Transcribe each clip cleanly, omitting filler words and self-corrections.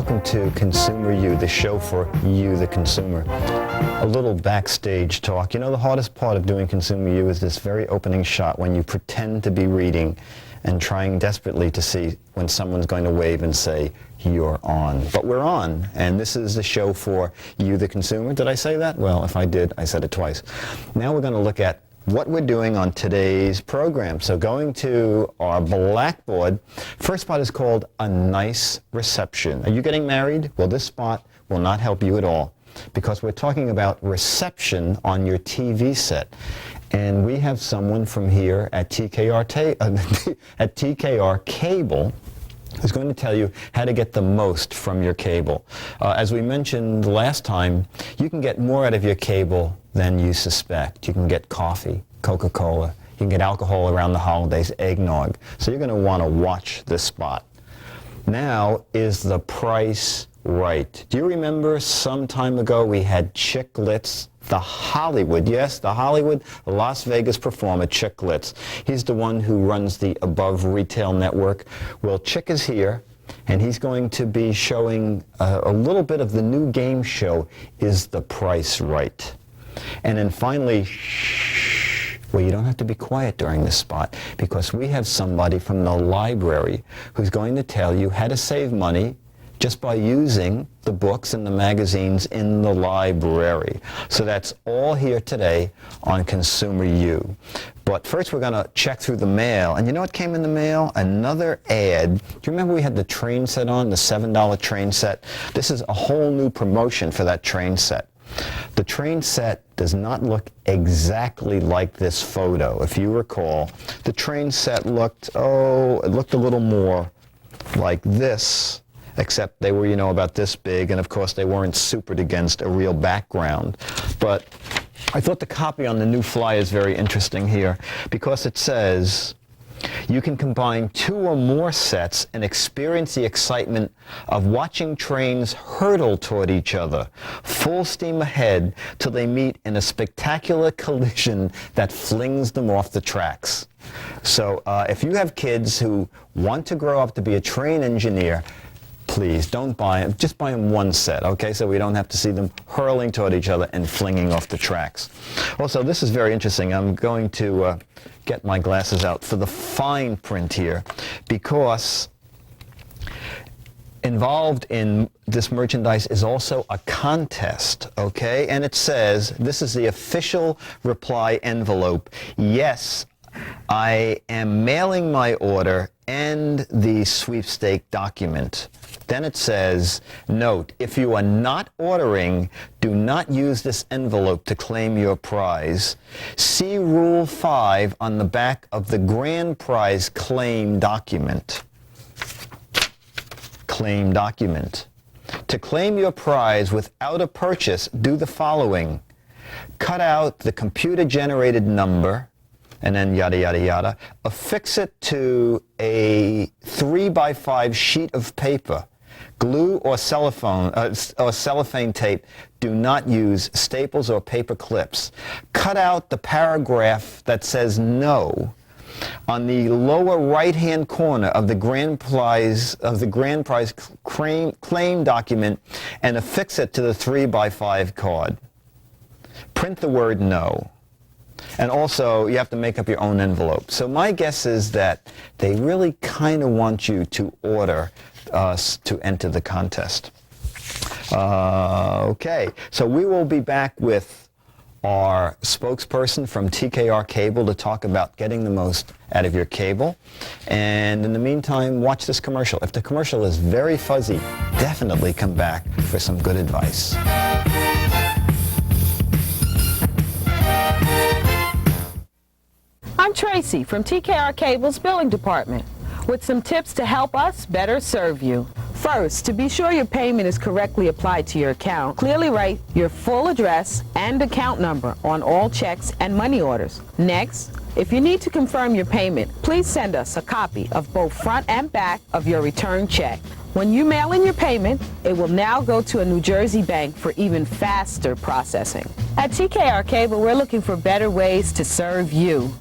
welcome to Consumer You, the show for you, the consumer. A little backstage talk. You know, the hardest part of doing Consumer You is this very opening shot when you pretend to be reading and trying desperately to see when someone's going to wave and say, you're on. But we're on, and this is the show for you, the consumer. Did I say that? Well, if I did, I said it twice. Now we're going to look at what we're doing on today's program. So going to our blackboard, first spot is called A Nice Reception. Are you getting married? Well, this spot will not help you at all because we're talking about reception on your TV set. And we have someone from here at TKR Cable who's going to tell you how to get the most from your cable. As we mentioned last time, you can get more out of your cable than you suspect. You can get coffee, Coca-Cola, you can get alcohol around the holidays, eggnog. So you're going to want to watch this spot. Now, is the price right? Do you remember some time ago we had Chick Litz, the Hollywood, yes, the Hollywood Las Vegas performer, Chick Litz. He's the one who runs the Above Retail Network. Well, Chick is here, and he's going to be showing a little bit of the new game show, Is the Price Right? And then finally, shh, well, you don't have to be quiet during this spot because we have somebody from the library who's going to tell you how to save money just by using the books and the magazines in the library. So that's all here today on Consumer You. But first we're going to check through the mail. And you know what came in the mail? Another ad. Do you remember we had the train set on, the $7 train set? This is a whole new promotion for that train set. The train set does not look exactly like this photo. If you recall, the train set looked, it looked a little more like this, except they were, you know, about this big, and of course they weren't supered against a real background. But I thought the copy on the new flyer is very interesting here because it says, you can combine 2 or more sets and experience the excitement of watching trains hurtle toward each other, full steam ahead till they meet in a spectacular collision that flings them off the tracks. So if you have kids who want to grow up to be a train engineer, please don't buy them, just buy them one set, okay, so we don't have to see them hurling toward each other and flinging off the tracks. Also, this is very interesting. I'm going to get my glasses out for the fine print here because involved in this merchandise is also a contest, okay, and it says, this is the official reply envelope. Yes, I am mailing my order and the sweepstake document. Then it says, note, if you are not ordering, do not use this envelope to claim your prize. See Rule 5 on the back of the grand prize claim document. Claim document. To claim your prize without a purchase, do the following. Cut out the computer-generated number, and then yada, yada, yada. Affix it to a 3x5 sheet of paper. Glue or cellophane tape. Do not use staples or paper clips. Cut out the paragraph that says no on the lower right-hand corner of the grand prize claim document and affix it to the 3x5 card. Print the word no. And also, you have to make up your own envelope. So my guess is that they really kind of want you to order to enter the contest. Okay, so we will be back with our spokesperson from TKR Cable to talk about getting the most out of your cable. And in the meantime, watch this commercial. If the commercial is very fuzzy, definitely come back for some good advice. I'm Tracy from TKR Cable's billing department with some tips to help us better serve you. First, to be sure your payment is correctly applied to your account, clearly write your full address and account number on all checks and money orders. Next, if you need to confirm your payment, please send us a copy of both front and back of your return check. When you mail in your payment, it will now go to a New Jersey bank for even faster processing. At TKR Cable, we're looking for better ways to serve you.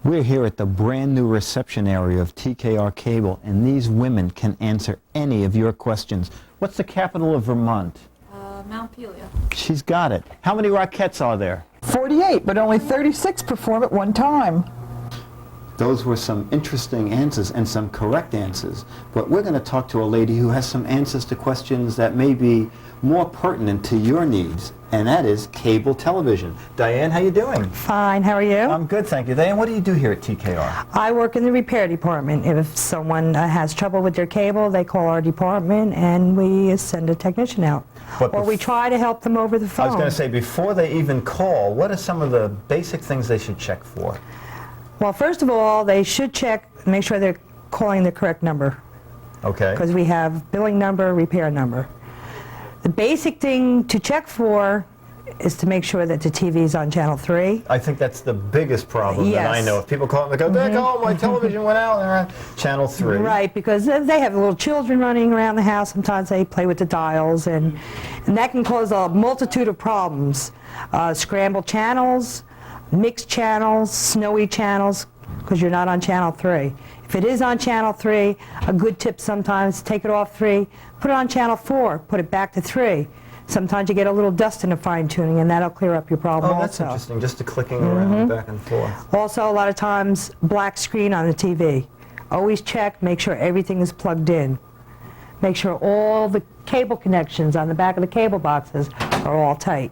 We're here at the brand new reception area of TKR Cable, and these women can answer any of your questions. What's the capital of Vermont? Montpelier. She's got it. How many Rockettes are there? 48, but only 36 perform at one time. Those were some interesting answers and some correct answers. But we're going to talk to a lady who has some answers to questions that may be more pertinent to your needs, and that is cable television. Diane, how you doing? Fine, how are you? I'm good, thank you. Diane, what do you do here at TKR? I work in the repair department. If someone has trouble with their cable, they call our department and we send a technician out. But Or we try to help them over the I phone. was going to say, before they even call, what are some of the basic things they should check for? Well, first of all, they should check, make sure they're calling the correct number, Okay. because we have billing number, repair number. The basic thing to check for is to make sure that the TV is on channel 3. I think that's the biggest problem that I Yes. know. If people call and they go, Dick, oh, my television went out, and they're on channel 3. Right, because they have little children running around the house. Sometimes they play with the dials, and that can cause a multitude of problems. Scrambled channels, mixed channels, snowy channels, because you're not on channel 3. If it is on channel 3, a good tip sometimes, take it off 3, put it on channel 4, put it back to 3. Sometimes you get a little dust in the fine tuning, and that'll clear up your problem Oh, that's also. interesting, just the clicking around back and forth. Also, a lot of times, black screen on the TV. Always check, make sure everything is plugged in. Make sure all the cable connections on the back of the cable boxes are all tight.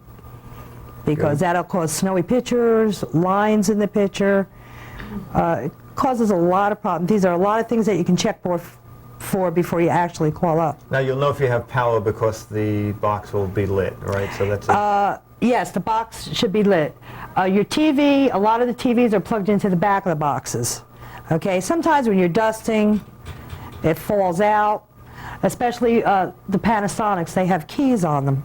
Because Good. that'll cause snowy pictures, lines in the picture. It causes a lot of problems. These are a lot of things that you can check for before you actually call up. Now, you'll know if you have power because the box will be lit, right? So that's it. Yes, the box should be lit. Your TV, a lot of the TVs are plugged into the back of the boxes. Okay, sometimes when you're dusting, it falls out. Especially the Panasonics, they have keys on them.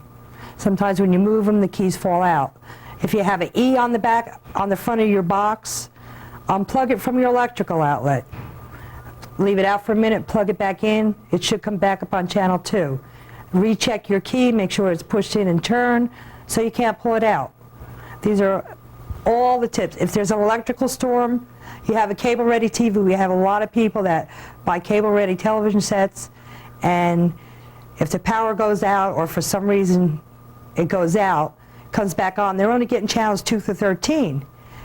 Sometimes when you move them, the keys fall out. If you have an E on the back, on the front of your box, unplug it from your electrical outlet. Leave it out for a minute, plug it back in. It should come back up on channel 2. Recheck your key, make sure it's pushed in and turned, so you can't pull it out. These are all the tips. If there's an electrical storm, you have a cable-ready TV. We have a lot of people that buy cable-ready television sets, and if the power goes out or for some reason it goes out, comes back on, they're only getting channels 2 through 13.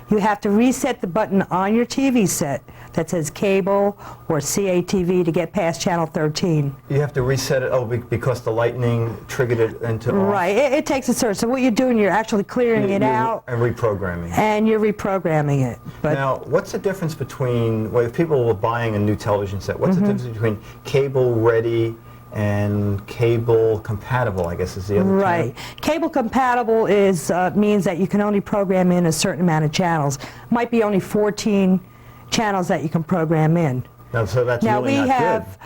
You have to reset the button on your TV set that says cable or CATV to get past channel 13. You have to reset it, because the lightning triggered it into off? Right, it takes a surge. So what you're doing, you're actually clearing it out And reprogramming. and you're reprogramming it. But Now, what's the difference between, well, if people were buying a new television set, what's the difference between cable-ready and cable compatible, I guess is the other term? right, cable compatible is means that you can only program in a certain amount of channels. Might be only 14 channels that you can program in. No, so that's Now really we not have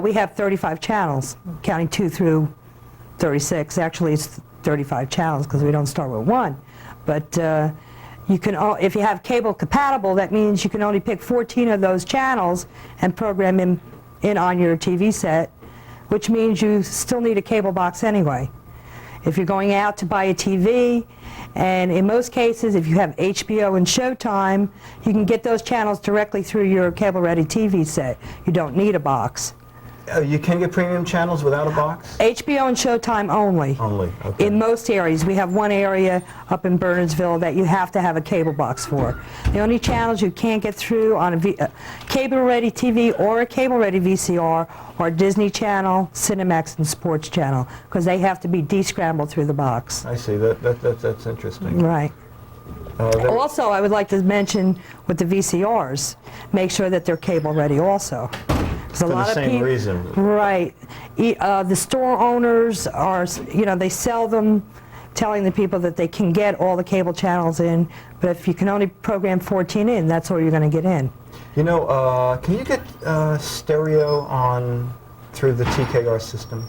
we have 35 channels, counting 2 through 36. Actually, it's 35 channels because we don't start with 1. But you can, if you have cable compatible, that means you can only pick 14 of those channels and program in on your TV set, which means you still need a cable box anyway. If you're going out to buy a TV, and in most cases, if you have HBO and Showtime, you can get those channels directly through your cable-ready TV set. You don't need a box. You can get premium channels without a box? HBO and Showtime only. Only, okay. In most areas. We have one area up in Bernardsville that you have to have a cable box for. The only channels you can't get through on a cable-ready TV or a cable-ready VCR are Disney Channel, Cinemax, and Sports Channel, because they have to be descrambled through the box. I see. That's interesting. Right. There- Also, I would like to mention with the VCRs, make sure that they're cable-ready also. 'Cause a For the lot of same peop- reason. Right. The store owners are, they sell them telling the people that they can get all the cable channels in, but if you can only program 14 in, that's all you're going to get in. You know, can you get stereo on through the TKR system?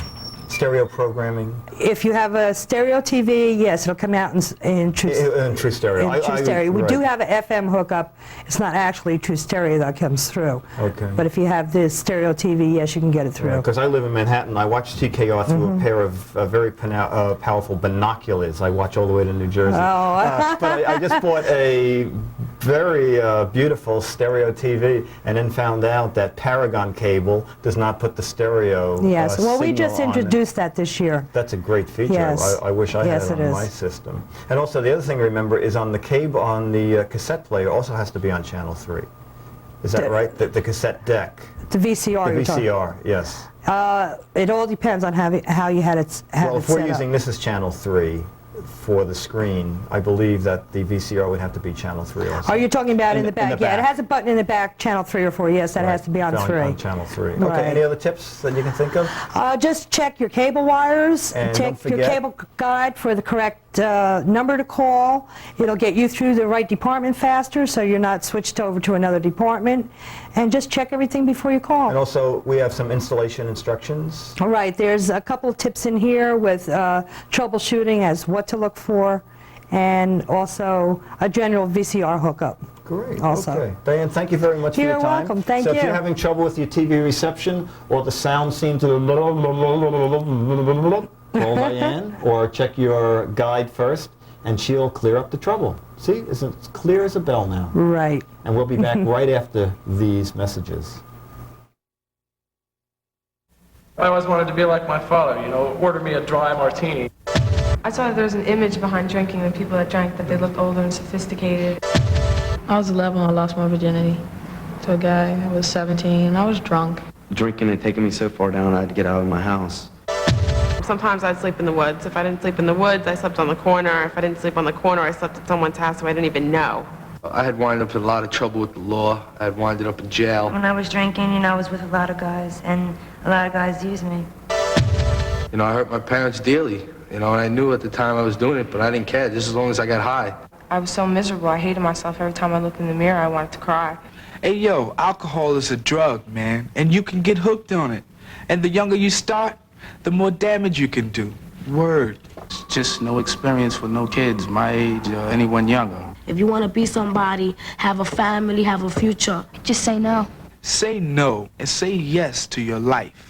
Stereo programming? If you have a stereo TV, yes, it'll come out in true In true stereo. in true stereo. We do right. have an FM hookup. It's not actually true stereo that comes through. Okay. But if you have this stereo TV, yes, you can get it through. Because I live in Manhattan, I watch TKR through a pair of very powerful binoculars. I watch all the way to New Jersey. Oh. But I just bought a very beautiful stereo TV, and then found out that Paragon cable does not put the stereo Yes, well, we signal just on it. introduced that this year. That's a great feature. Yes. I wish I Yes, had it it on is. my system. And also, the other thing to remember is on the cable, on the cassette player, also has to be on channel 3. Is that right? The cassette deck. The VCR. The you're talking- VCR, yes. It all depends on how you had it Well, if we're set using up. this as channel 3 for the screen, I believe that the VCR would have to be channel 3 also. Are you talking about in the in back? the Yeah, it back. has a button in the back, channel 3 or 4. Yes, that has to be on 3. On channel 3. Right. Okay, any other tips that you can think of? Just check your cable wires, And check don't your forget- cable guide for the correct number to call. It'll get you through the right department faster, so you're not switched over to another department. And just check everything before you call. And also, we have some installation instructions. All right, there's a couple of tips in here with troubleshooting as what to look for, and also a general VCR hookup. Great. Also. Okay. Diane, thank you very much for You're your time. welcome. Thank so if you. you're having trouble with your TV reception or the sound seems to call Diane or check your guide first and she'll clear up the trouble. See, it's as clear as a bell now. Right. And we'll be back right after these messages. I always wanted to be like my father, you know, order me a dry martini. I saw that there was an image behind drinking, the people that drank, that they looked older and sophisticated. I was 11 when I lost my virginity to a guy. I was 17 and I was drunk. Drinking had taken me so far down I had to get out of my house. Sometimes I'd sleep in the woods. If I didn't sleep in the woods, I slept on the corner. If I didn't sleep on the corner, I slept at someone's house who I didn't even know. I had wound up in a lot of trouble with the law. I had wound up in jail. When I was drinking, I was with a lot of guys, and a lot of guys used me. You know, I hurt my parents dearly. You know, and I knew at the time I was doing it, but I didn't care, just as long as I got high. I was so miserable. I hated myself. Every time I looked in the mirror, I wanted to cry. Hey, yo, alcohol is a drug, man, and you can get hooked on it. And the younger you start, the more damage you can do. Word. It's just no experience for no kids my age or anyone younger. If you want to be somebody, have a family, have a future, just say no. Say no and say yes to your life.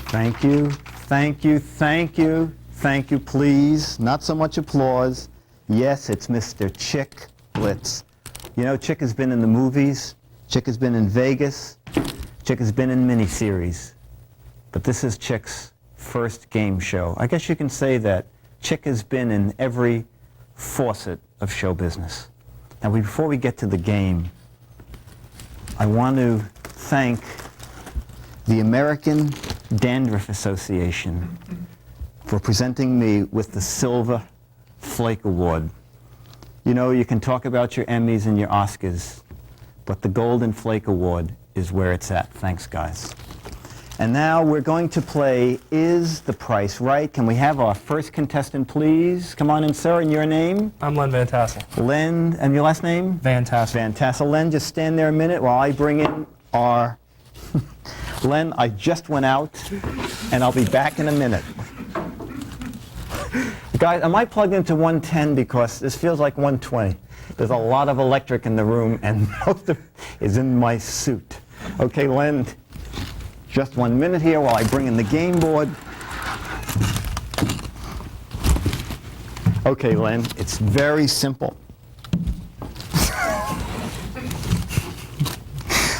Thank you, thank you, thank you, thank you, please. Not so much applause. Yes, it's Mr. Chick Blitz. You know, Chick has been in the movies, Chick has been in Vegas, Chick has been in miniseries. But this is Chick's first game show. I guess you can say that Chick has been in every faucet of show business. Now, before we get to the game, I want to thank the American Dandruff Association for presenting me with the Silver Flake Award. You know, you can talk about your Emmys and your Oscars, but the Golden Flake Award is where it's at. Thanks, guys. And now we're going to play Is the Price Right? Can we have our first contestant, please? Come on in, sir, and your name? I'm Len Van Tassel. Len, and your last name? Van Tassel. Van Tassel. Len, just stand there a minute while I bring in our... Len, I just went out, and I'll be back in a minute. Guys, am I plugged into 110 because this feels like 120? There's a lot of electric in the room, and most of it is in my suit. Okay, Len, just 1 minute here while I bring in the game board. Okay, Len, it's very simple.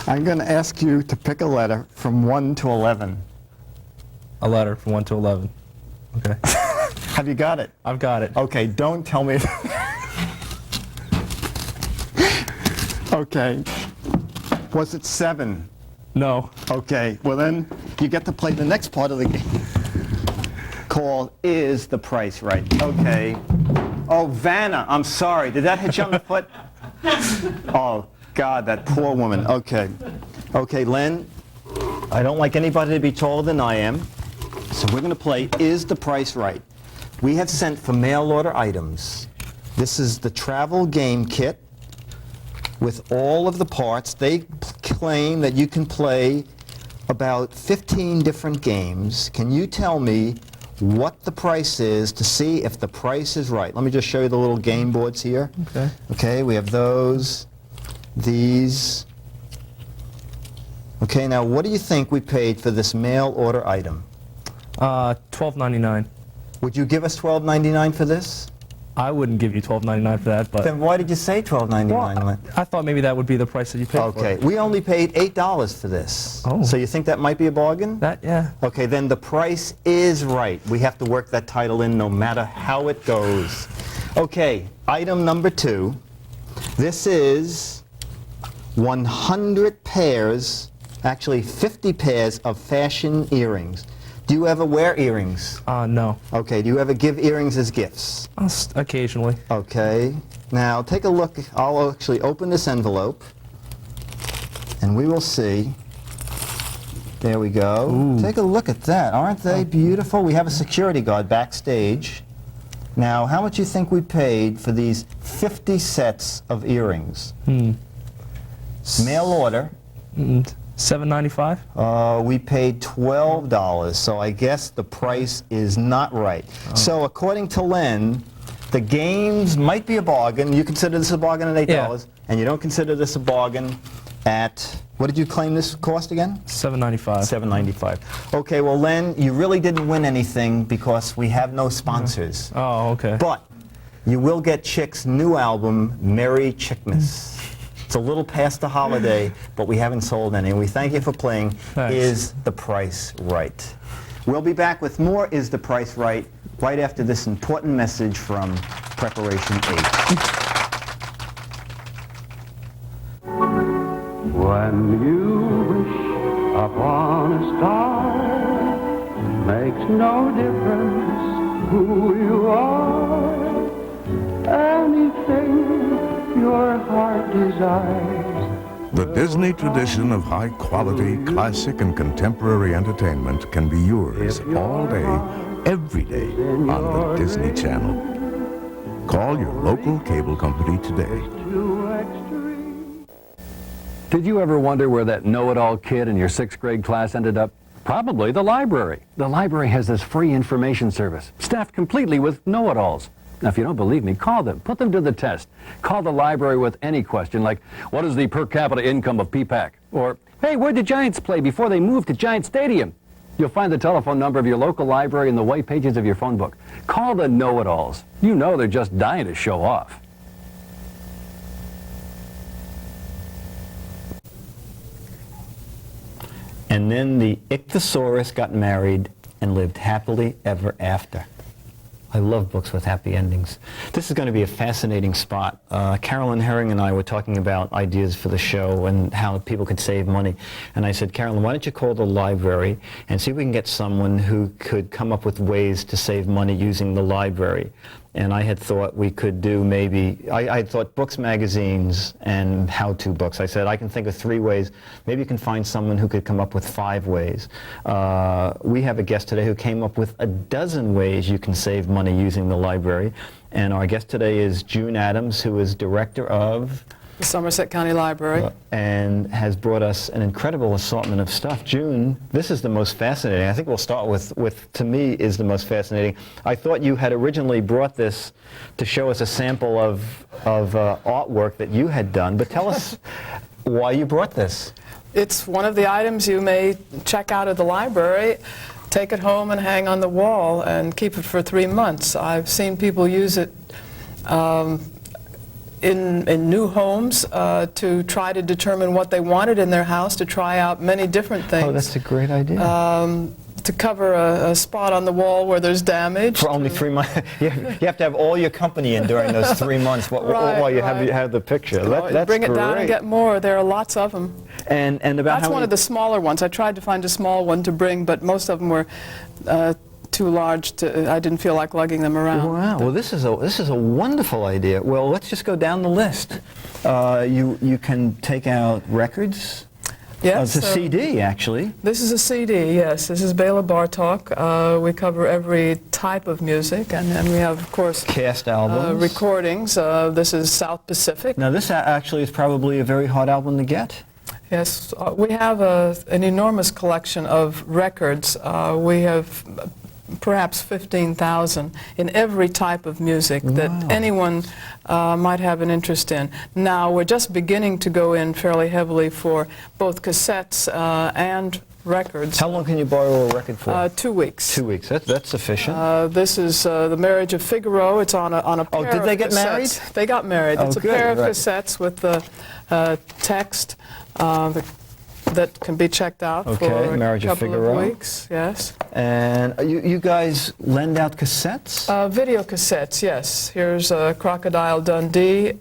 I'm going to ask you to pick a letter from 1 to 11. A letter from 1 to 11. Okay. Have you got it? I've got it. Okay, don't tell me. Okay. Was it 7? No. Okay, well then you get to play the next part of the game called Is the Price Right? Okay. Oh, Vanna, I'm sorry. Did that hit you on the foot? Oh, God, that poor woman. Okay. Okay, Len, I don't like anybody to be taller than I am, so we're going to play Is the Price Right? We have sent for mail order items. This is the travel game kit with all of the parts. They claim that you can play about 15 different games. Can you tell me what the price is to see if the price is right. Let me just show you the little game boards here. Okay. Okay, we have those, these. Okay, now what do you think we paid for this mail order item? $12.99. Would you give us $12.99 for this? I wouldn't give you $12.99 for that, but Then why did you say $12.99? well, I thought maybe that would be the price that you paid for Okay, it. we only paid $8 for this. Oh. So you think that might be a bargain? That, yeah. Okay, then the price is right. We have to work that title in no matter how it goes. Okay, item number 2. This is 100 pairs, actually 50 pairs of fashion earrings. Do you ever wear earrings? No. Okay, do you ever give earrings as gifts? Occasionally. Okay, now take a look. I'll actually open this envelope, and we will see. There we go. Ooh. Take a look at that. Aren't they beautiful? We have a security guard backstage. Now, how much do you think we paid for these 50 sets of earrings? Mail order. $7.95? We paid $12, so I guess the price is not right. So according to Len, the games might be a bargain. You consider this a bargain at $8, Yeah. and you don't consider this a bargain at, what did you claim this cost again? $7.95. $7.95. Okay, well Len, you really didn't win anything because we have no sponsors. Oh, okay. But you will get Chick's new album, Merry Chickmas. It's a little past the holiday, but we haven't sold any. And we thank you for playing Thanks. Is the Price Right? We'll be back with more Is the Price Right right after this important message from Preparation 8. When you wish upon a star, makes no difference who you are. Anything your heart desires. The Disney tradition of high-quality, classic and contemporary entertainment can be yours all day, every day on the Disney Channel. Call your local cable company today. Did you ever wonder where that know-it-all kid in your 6th grade class ended up? Probably the library. The library has this free information service, staffed completely with know-it-alls. Now, if you don't believe me, call them. Put them to the test. Call the library with any question like, what is the per capita income of PPAC? Or, hey, where'd the Giants play before they moved to Giant Stadium? You'll find the telephone number of your local library in the white pages of your phone book. Call the know-it-alls. You know they're just dying to show off. And then the Ichthyosaurus got married and lived happily ever after. I love books with happy endings. This is going to be a fascinating spot. Carolyn Herring and I were talking about ideas for the show and how people could save money. And I said, Carolyn, why don't you call the library and see if we can get someone who could come up with ways to save money using the library. And I had thought we could do maybe, I had thought books, magazines, and how-to books. I said, I can think of 3 ways. Maybe you can find someone who could come up with 5 ways. We have a guest today who came up with a dozen ways you can save money using the library. And our guest today is June Adams, who is director of the Somerset County Library. And has brought us an incredible assortment of stuff. June, this is the most fascinating. I think we'll start with to me, is the most fascinating. I thought you had originally brought this to show us a sample of artwork that you had done, but tell us why you brought this. It's one of the items you may check out of the library, take it home and hang on the wall and keep it for 3 months. I've seen people use it in new homes to try to determine what they wanted in their house, to try out many different things. Oh, that's a great idea. To cover a spot on the wall where there's damage. For only 3 months. You have to have all your company in during those 3 months while you have the picture. That's bring it great. down and get more. There are lots of them. And about That's one of the smaller ones. I tried to find a small one to bring, but most of them were too large to. I didn't feel like lugging them around. Wow. Well, this is a wonderful idea. Well, let's just go down the list. You can take out records. Yes. It's a CD, actually. This is a CD, yes. This is Bela Bartok. We cover every type of music, and then we have, of course, cast albums, recordings. This is South Pacific. Now, this actually is probably a very hard album to get. Yes, we have an enormous collection of records. We have perhaps 15,000 in every type of music that anyone might have an interest in. Now, we're just beginning to go in fairly heavily for both cassettes and records. How long can you borrow a record for? 2 weeks. 2 weeks. That's sufficient. This is The Marriage of Figaro. It's on a pair did they of get cassettes. married? They got married. It's a good, pair of right. cassettes with the text that can be checked out Okay, for Marriage a of couple Figaro. of weeks. Yes. And you guys lend out cassettes? Video cassettes, yes. Here's Crocodile Dundee.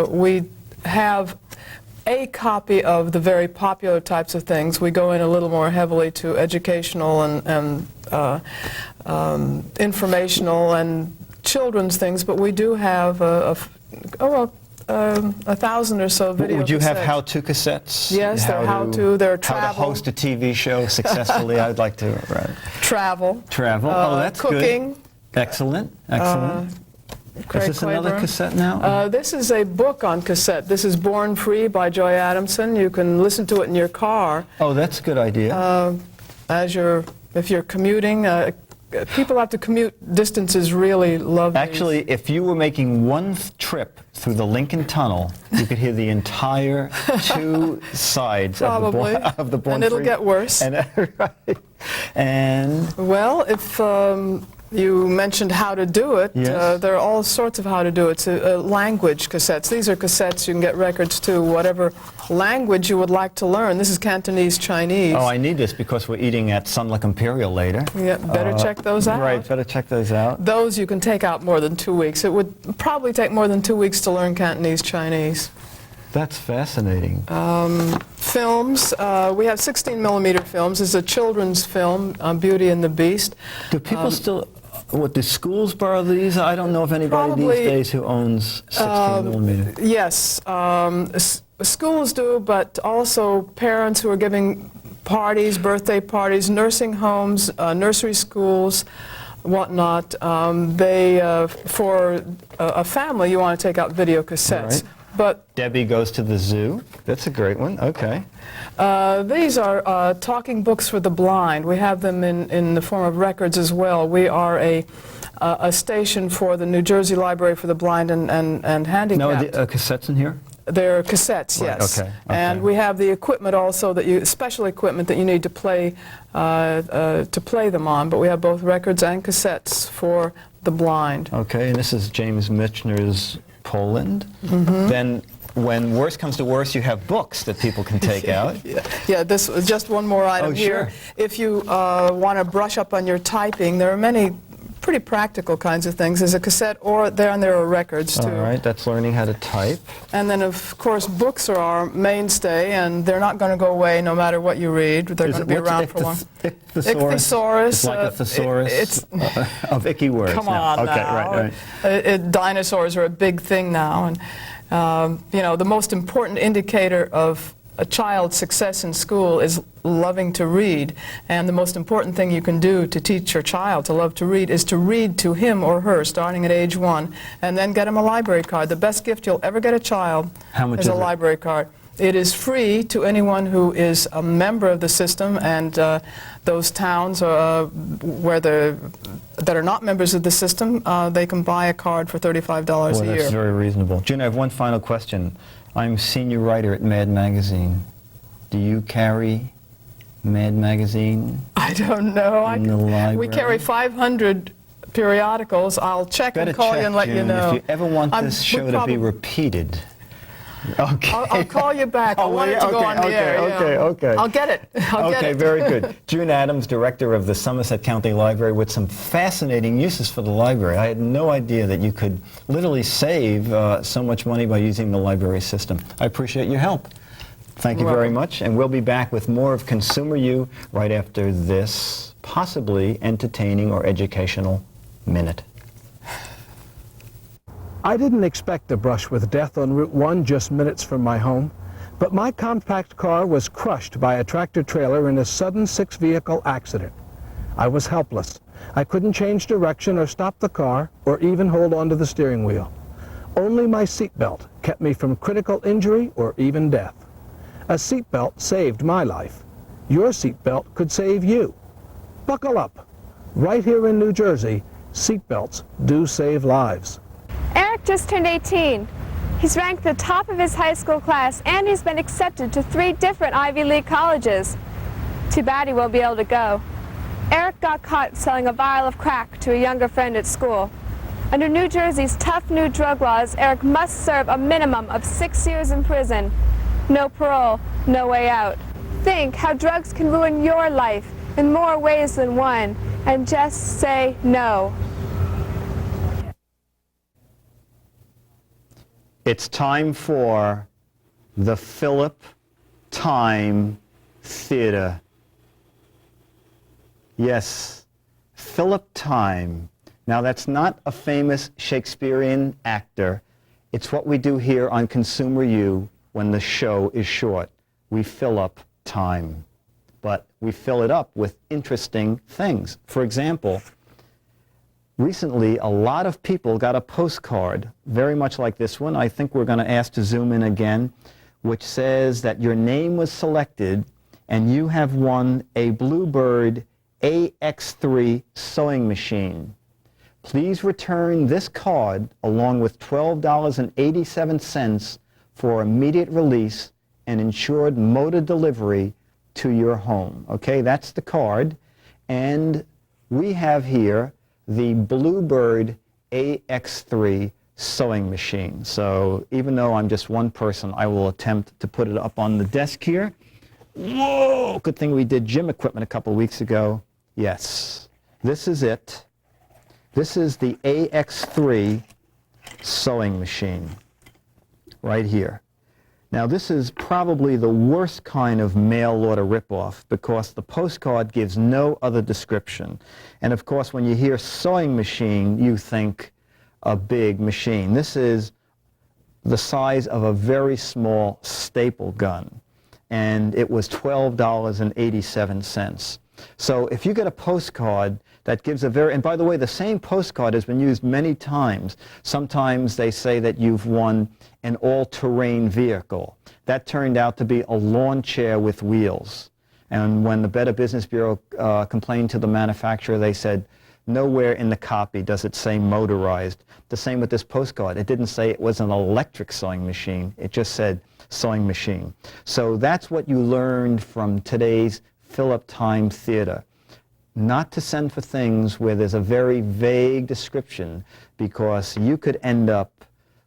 We have a copy of the very popular types of things. We go in a little more heavily to educational and informational and children's things, but we do have 1,000 or so video Would you have cassettes. how-to cassettes? Yes, they're how-to, they're How to travel. host a TV show successfully. I'd like to. Travel. Travel. That's cooking. good. Excellent. Excellent. Craig Is this another Claiborne. cassette now? This is a book on cassette. This is Born Free by Joy Adamson. You can listen to it in your car. Oh, that's a good idea. If you're commuting. People have to commute distances really love these. Actually, if you were making one trip through the Lincoln Tunnel, you could hear the entire two sides Probably. of the Born And it'll Free. get worse. And, right. And well, if you mentioned how to do it, Yes. there are all sorts of how to do it. So, language cassettes. These are cassettes you can get records to whatever language you would like to learn. This is Cantonese Chinese. oh, I need this because we're eating at Sun Lake Imperial later. Yeah, better check those out. Right, better check those out. Those you can take out more than 2 weeks. It would probably take more than 2 weeks to learn Cantonese Chinese. That's fascinating. Films, we have 16mm films. It's a children's film, Beauty and the Beast. Do people still, do schools borrow these? I don't know of anybody Probably, these days who owns 16 millimeter. Yes, schools do, but also parents who are giving parties, birthday parties, nursing homes, nursery schools, whatnot. For a family, you want to take out video cassettes. Right. But Debbie Goes to the Zoo. That's a great one. Okay. these are talking books for the blind. We have them in the form of records as well. We are a station for the New Jersey Library for the Blind and Handicapped. No, the cassettes in here? They're cassettes, Right, yes. okay, And we have the equipment also, special equipment that you need to play them on. But we have both records and cassettes for the blind. Okay, and this is James Michener's Poland. Mm-hmm. Then, when worse comes to worse, you have books that people can take out. Yeah, this is just one more item here. If you want to brush up on your typing, there are many pretty practical kinds of things. There's a cassette, or there are records too. All right, that's learning how to type. And then, of course, books are our mainstay, and they're not going to go away no matter what you read. They're going to be around for long. Ichthyosaurus. It's like a thesaurus of icky words. Come on Okay, now. right. Dinosaurs are a big thing now, and you know, the most important indicator of a child's success in school is loving to read, and the most important thing you can do to teach your child to love to read is to read to him or her starting at age 1, and then get him a library card. The best gift you'll ever get a child is a library card. It is free to anyone who is a member of the system, and those towns that are not members of the system, they can buy a card for $35 a year. That's very reasonable. June, I have one final question. I'm senior writer at Mad Magazine. Do you carry Mad Magazine? I don't know. In the library? We carry 500 periodicals. I'll check and call you and let you know. If you ever want this show to be repeated. Okay. I'll call you back. I want it to go on the air. Okay. I'll get it. I'll get it. Very good. June Adams, director of the Somerset County Library, with some fascinating uses for the library. I had no idea that you could literally save so much money by using the library system. I appreciate your help. Thank you very much, and we'll be back with more of Consumer U right after this possibly entertaining or educational minute. I didn't expect to brush with death on Route 1 just minutes from my home, but my compact car was crushed by a tractor-trailer in a sudden 6-vehicle accident. I was helpless. I couldn't change direction or stop the car or even hold onto the steering wheel. Only my seatbelt kept me from critical injury or even death. A seatbelt saved my life. Your seatbelt could save you. Buckle up. Right here in New Jersey, seatbelts do save lives. Eric just turned 18. He's ranked the top of his high school class, and he's been accepted to 3 different Ivy League colleges. Too bad he won't be able to go. Eric got caught selling a vial of crack to a younger friend at school. Under New Jersey's tough new drug laws, Eric must serve a minimum of 6 years in prison. No parole, no way out. Think how drugs can ruin your life in more ways than one, and just say no. It's time for the Philip Time Theater. Yes, Philip Time. Now, that's not a famous Shakespearean actor. It's what we do here on Consumer U when the show is short. We fill up time, but we fill it up with interesting things. For example, recently, a lot of people got a postcard, very much like this one. I think we're going to ask to zoom in again, which says that your name was selected and you have won a Bluebird AX3 sewing machine. Please return this card along with $12.87 for immediate release and insured motor delivery to your home. Okay, that's the card. And we have here the Bluebird AX3 sewing machine. So even though I'm just one person, I will attempt to put it up on the desk here. Whoa! Good thing we did gym equipment a couple weeks ago. Yes, this is it. This is the AX3 sewing machine right here. Now, this is probably the worst kind of mail order ripoff because the postcard gives no other description. And of course, when you hear sewing machine, you think a big machine. This is the size of a very small staple gun, and it was $12.87. So if you get a postcard that gives a very, and by the way, the same postcard has been used many times. Sometimes they say that you've won an all-terrain vehicle. That turned out to be a lawn chair with wheels. And when the Better Business Bureau complained to the manufacturer, they said, nowhere in the copy does it say motorized. The same with this postcard. It didn't say it was an electric sewing machine. It just said sewing machine. So that's what you learned from today's Philip Time Theater. Not to send for things where there's a very vague description, because you could end up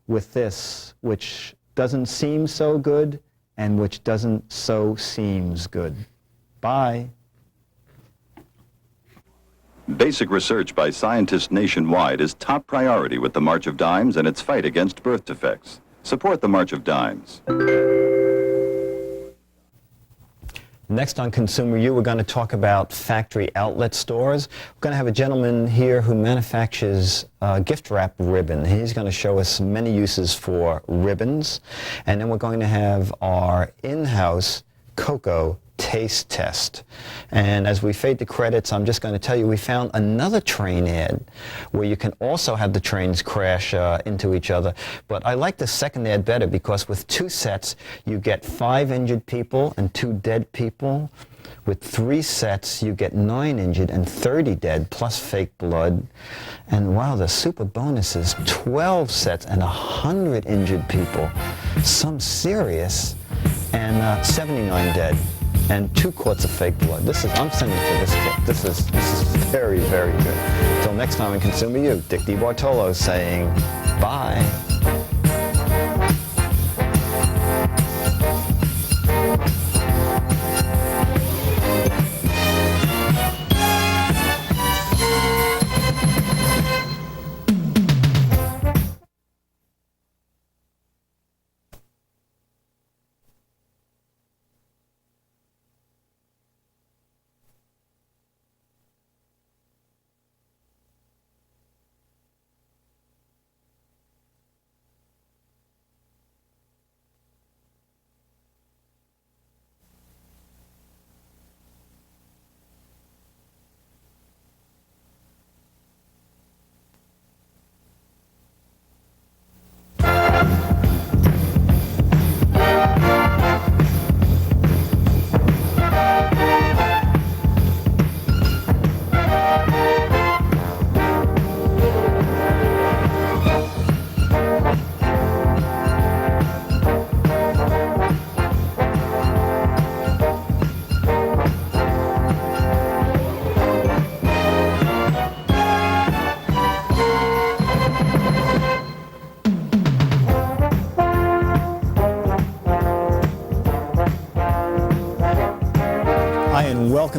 with this, which doesn't seem so good and which doesn't so seems good. Bye. Basic research by scientists nationwide is top priority with the March of Dimes and its fight against birth defects. Support the March of Dimes. Next on Consumer U, we're going to talk about factory outlet stores. We're going to have a gentleman here who manufactures gift wrap ribbon. He's going to show us many uses for ribbons. And then we're going to have our in-house cocoa taste test. And as we fade to credits, I'm just going to tell you we found another train ad where you can also have the trains crash into each other. But I like the second ad better because with 2 sets, you get 5 injured people and 2 dead people. With 3 sets, you get 9 injured and 30 dead, plus fake blood. And wow, the super bonus is 12 sets and 100 injured people. Some serious, and 79 dead. And 2 quarts of fake blood. I'm sending for this kit. This is very, very good. Until next time in Consumer U, Dick DeBartolo saying bye.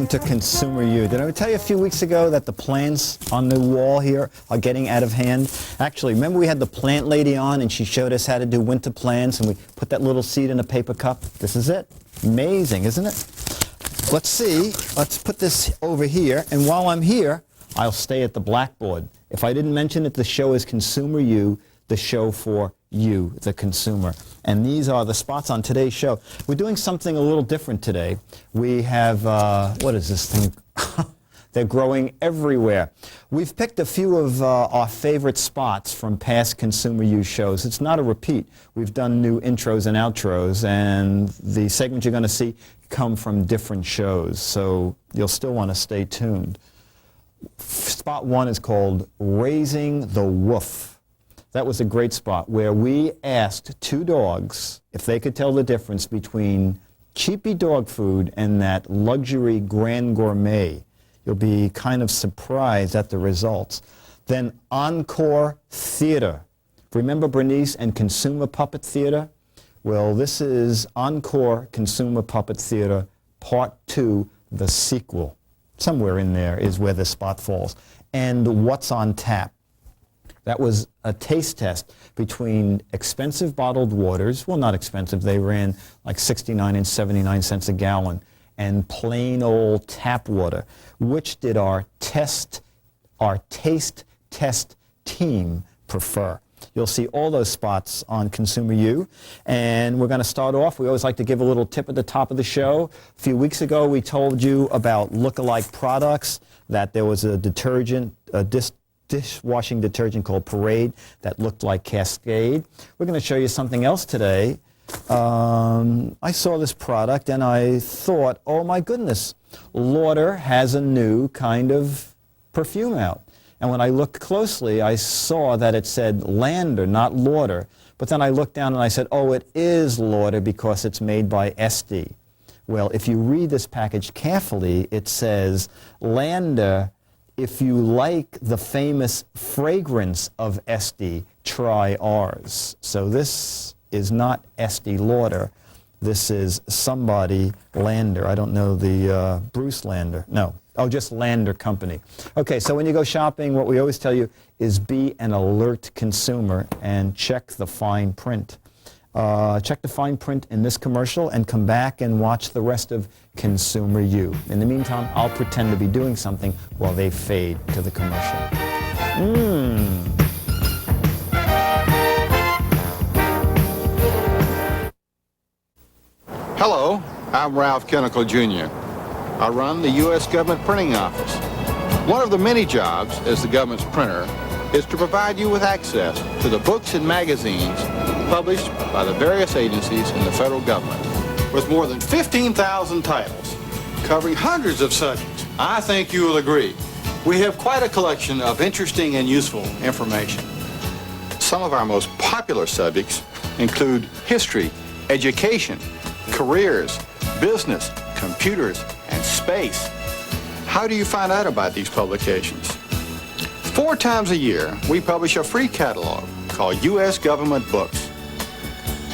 welcome to Consumer U. Did I tell you a few weeks ago that the plants on the wall here are getting out of hand? Actually, remember we had the plant lady on and she showed us how to do winter plants and we put that little seed in a paper cup? This is it. Amazing, isn't it? Let's see. Let's put this over here, and while I'm here, I'll stay at the blackboard. If I didn't mention it, the show is Consumer U, the show for you, the consumer. And these are the spots on today's show. We're doing something a little different today. We have, what is this thing? They're growing everywhere. We've picked a few of our favorite spots from past Consumer U shows. It's not a repeat. We've done new intros and outros, and the segments you're going to see come from different shows, so you'll still want to stay tuned. Spot one is called Raising the Woof. That was a great spot where we asked two dogs if they could tell the difference between cheapy dog food and that luxury Grand Gourmet. You'll be kind of surprised at the results. Then Encore Theater. Remember Bernice and Consumer Puppet Theater? Well, this is Encore Consumer Puppet Theater Part 2, the sequel. Somewhere in there is where the spot falls. And What's on Tap. That was a taste test between expensive bottled waters, well, not expensive, they ran like 69 and 79 cents a gallon, and plain old tap water. Which did our taste test team prefer? You'll see all those spots on Consumer U. And we're going to start off. We always like to give a little tip at the top of the show. A few weeks ago, we told you about look-alike products, that there was a detergent, dishwashing detergent called Parade that looked like Cascade. We're going to show you something else today. I saw this product and I thought, oh my goodness, Lauder has a new kind of perfume out. And when I looked closely, I saw that it said Lander, not Lauder. But then I looked down and I said, oh, it is Lauder because it's made by Estee. Well, if you read this package carefully, it says, Lander, if you like the famous fragrance of Estee, try ours. So this is not Estee Lauder. This is somebody Lander. I don't know the Bruce Lander. No. Oh, just Lander Company. Okay, so when you go shopping, what we always tell you is be an alert consumer and check the fine print. Check the fine print in this commercial and come back and watch the rest of Consumer U. In the meantime, I'll pretend to be doing something while they fade to the commercial. Hello, I'm Ralph Kinnickle Jr. I run the U.S. Government Printing Office. One of the many jobs as the government's printer is to provide you with access to the books and magazines published by the various agencies in the federal government. With more than 15,000 titles covering hundreds of subjects, I think you will agree we have quite a collection of interesting and useful information. Some of our most popular subjects include history, education, careers, business, computers, and space. How do you find out about these publications? 4 times a year, we publish a free catalog called U.S. Government Books.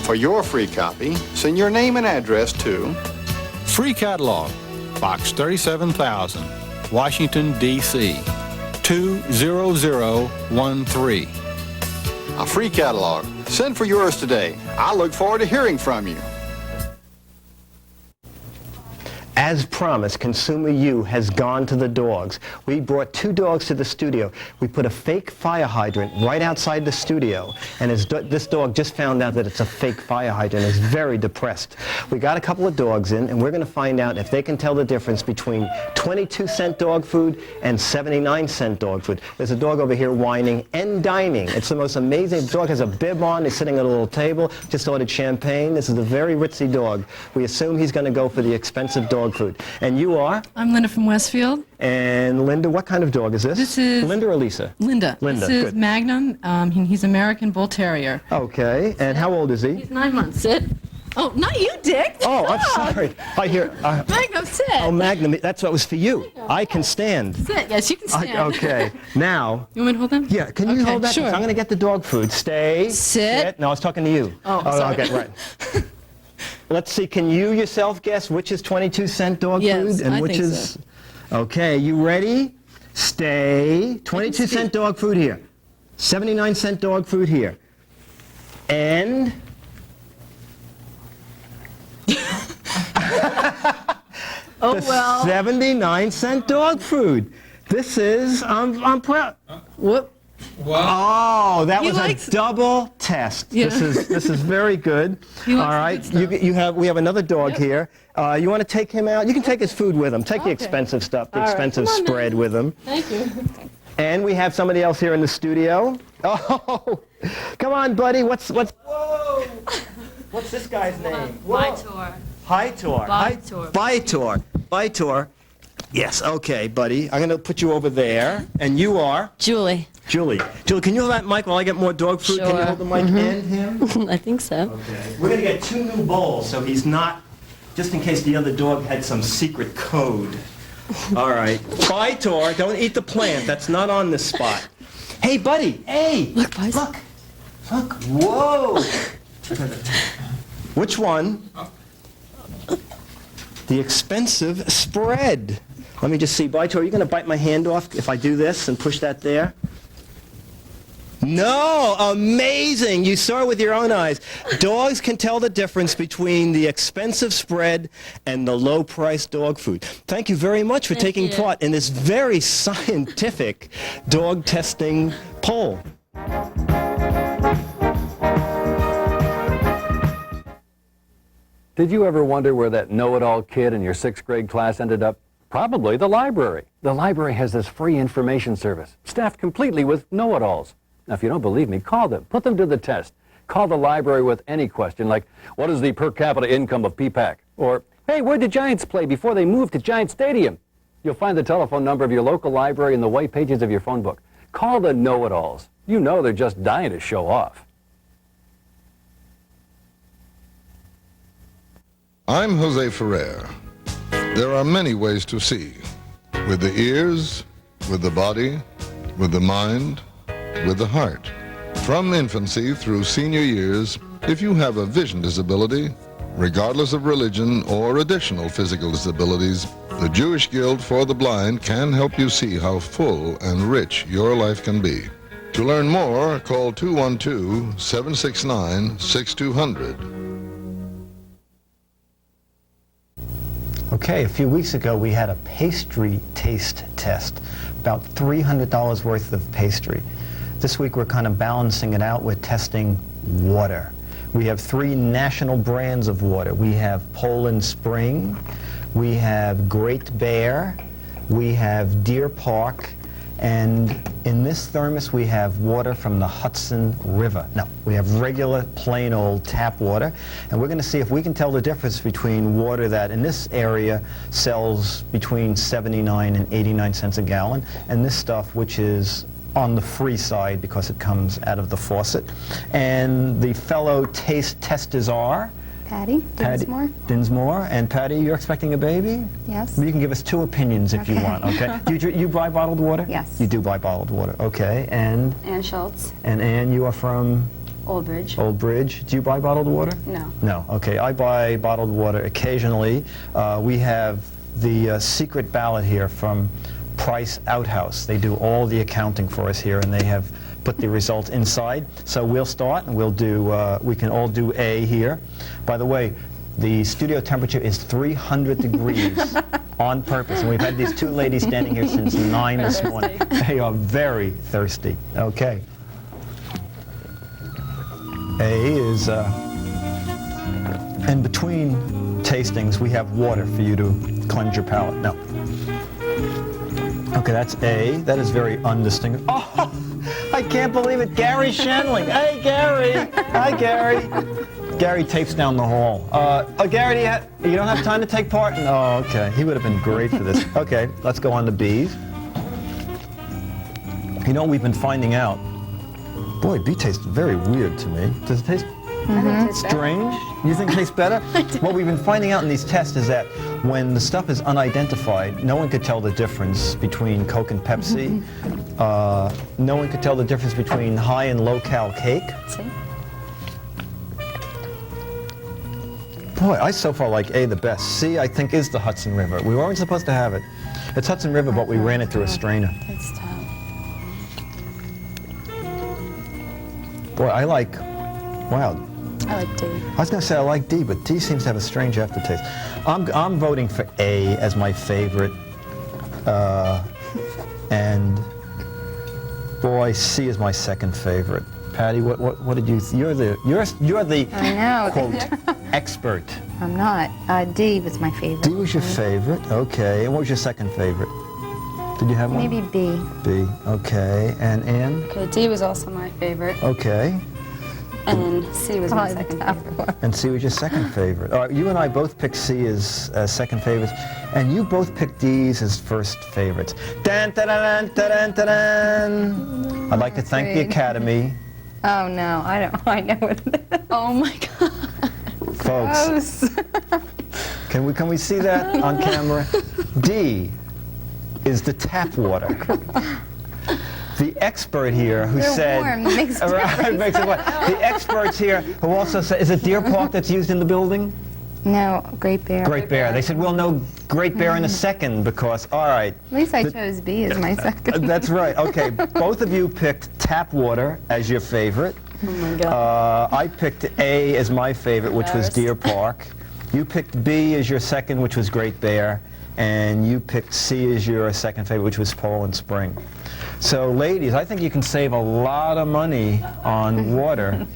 For your free copy, send your name and address to Free Catalog, Box 37,000, Washington, D.C. 20013. A free catalog. Send for yours today. I look forward to hearing from you. As promised, Consumer U has gone to the dogs. We brought 2 dogs to the studio. We put a fake fire hydrant right outside the studio, and this dog just found out that it's a fake fire hydrant and is very depressed. We got a couple of dogs in, and we're going to find out if they can tell the difference between 22-cent dog food and 79-cent dog food. There's a dog over here whining and dining. It's the most amazing. The dog has a bib on. He's sitting at a little table, just ordered champagne. This is a very ritzy dog. We assume he's going to go for the expensive dog food. And you are? I'm Linda from Westfield. And Linda, what kind of dog is this? This is... Linda or Lisa? Linda. Linda, This is good. Magnum. He's American Bull Terrier. Okay, and how old is he? He's 9 months. Sit. Oh, not you, Dick. Oh, I'm sorry. I hear... Magnum, sit. Oh, Magnum, that's what was for you. I can stand. Sit. Yes, you can stand. Okay, now... You want me to hold them? Yeah, can you hold that? Sure. I'm going to get the dog food. Stay. Sit. No, I was talking to you. Oh, sorry. Okay, right. let's see, can you yourself guess which is 22-cent dog Yes, food and I which think is... so. Okay, you ready? Stay. 22-cent dog food here. 79-cent dog food here. And... Oh, the well. 79-cent dog food. This is, I'm proud. Whoop. Oh, that You was like- a double test. Yeah. This is very good. He likes All the right, good stuff. we have another dog here. You want to take him out? You can take his food with him. Take the Okay. expensive stuff, the All right, expensive come on, man. spread with him. Thank you. And we have somebody else here in the studio. Oh, come on, buddy. What's Whoa! What's this guy's name? Vitor. Hightor. Vitor. Vitor. Vitor. Yes. Okay, buddy. I'm gonna put you over there, and you are Julie. Julie. Julie, can you hold that mic while I get more dog food? Can you Sure. hold the mic and him? I think so. Okay. We're gonna get 2 new bowls, so he's not, just in case the other dog had some secret code. All right. Vitor, don't eat the plant. That's not on this spot. Hey, buddy. Hey. Look, boys. Look. Look. Whoa. Which one? The expensive spread. Let me just see. Vitor, are you going to bite my hand off if I do this and push that there? No, amazing. You saw it with your own eyes. Dogs can tell the difference between the expensive spread and the low-priced dog food. Thank you very much for taking you. part in this very scientific dog testing poll. Did you ever wonder where that know-it-all kid in your 6th grade class ended up? Probably the library. The library has this free information service, staffed completely with know-it-alls. Now, if you don't believe me, call them. Put them to the test. Call the library with any question like, what is the per capita income of PPAC? Or, hey, where'd the Giants play before they moved to Giant Stadium? You'll find the telephone number of your local library in the white pages of your phone book. Call the know-it-alls. You know they're just dying to show off. I'm Jose Ferrer. There are many ways to see. With the ears, with the body, with the mind, with the heart. From infancy through senior years, if you have a vision disability, regardless of religion or additional physical disabilities, the Jewish Guild for the Blind can help you see how full and rich your life can be. To learn more, call 212-769-6200. Okay, a few weeks ago we had a pastry taste test, about $300 worth of pastry. This week we're kind of balancing it out with testing water. We have 3 national brands of water. We have Poland Spring, we have Great Bear, we have Deer Park, and in this thermos we have water from the Hudson River. No, we have regular, plain old tap water, and we're going to see if we can tell the difference between water that in this area sells between 79 and 89 cents a gallon, and this stuff which is on the free side because it comes out of the faucet. And the fellow taste testers are... Patty Dinsmore. Dinsmore. And Patty, you're expecting a baby? Yes. You can give us 2 opinions if you Okay. want, okay? You buy bottled water? Yes. You do buy bottled water, okay. And Ann Schultz, Ann, you are from Old Bridge. Old Bridge. Do you buy bottled water? No. No, okay. I buy bottled water occasionally. We have the secret ballot here from Price Outhouse. They do all the accounting for us here, and they have put the results inside. So we'll start, and we'll do, we can all do A here. By the way, the studio temperature is 300 degrees on purpose, and we've had these 2 ladies standing here since 9 this morning. They are very thirsty. Okay. A is, in between tastings, we have water for you to cleanse your palate. No. Okay, that's A. That is very undistinguished. Oh, I can't believe it. Gary Shenling. Hey, Gary. Hi, Gary. Gary tapes down the hall. Gary, you don't have time to take part? No, okay. He would have been great for this. Okay, let's go on to B's. You know, we've been finding out. Boy, B tastes very weird to me. Does it taste strange? You think it tastes better? What we've been finding out in these tests is that when the stuff is unidentified, no one could tell the difference between Coke and Pepsi. No one could tell the difference between high and low-cal cake. Boy, I so far like A the best. C, I think, is the Hudson River. We weren't supposed to have it. It's Hudson River, but we ran it through a strainer. It's tough. Boy, I like, wow. I like D. I was going to say I like D, but D seems to have a strange aftertaste. I'm voting for A as my favorite. And boy, C is my second favorite. Patty, what did you? You're the I know. quote expert. I'm not. D was my favorite. D was your favorite. Okay. And what was your second favorite? Did you have one? Maybe B. B. Okay. And Ann? Okay, D was also my favorite. Okay. And then C was my second favorite. And C was your second favorite. All right, you and I both picked C as second favorites, and you both picked D's as first favorites. Dun, dun, dun, dun, dun, dun, dun. I'd like to thank the Academy. Oh no, I know it. Oh my God. Folks, can we see that on camera? D is the tap water. The expert here who said, warm. It makes it makes it warm. The experts here who also said, is it Deer Park that's used in the building? No, Great Bear. Great Bear. They said, we'll know Great Bear in a second because, all right. At least I chose B as my second. That's right. Okay, both of you picked tap water as your favorite. Oh my God. I picked A as my favorite, which was Deer Park. You picked B as your second, which was Great Bear. And you picked C as your second favorite, which was Poland Spring. So, ladies, I think you can save a lot of money on water.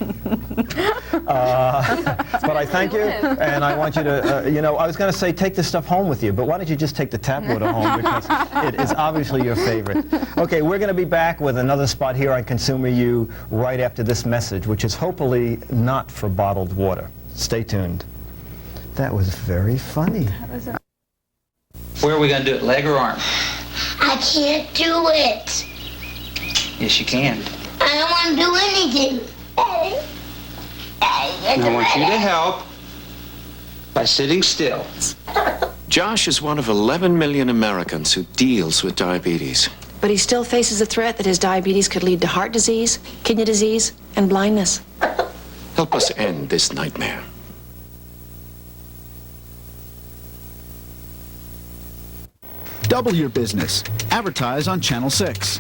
But I thank you, and I want you to, I was going to say take this stuff home with you, but why don't you just take the tap water home, because it is obviously your favorite. Okay, we're going to be back with another spot here on Consumer U right after this message, which is hopefully not for bottled water. Stay tuned. That was very funny. Where are we going to do it, leg or arm? I can't do it. Yes, you can. I don't want to do anything. And I want you to help by sitting still. Josh is one of 11 million Americans who deals with diabetes. But he still faces the threat that his diabetes could lead to heart disease, kidney disease, and blindness. Help us end this nightmare. Double your business. Advertise on Channel 6.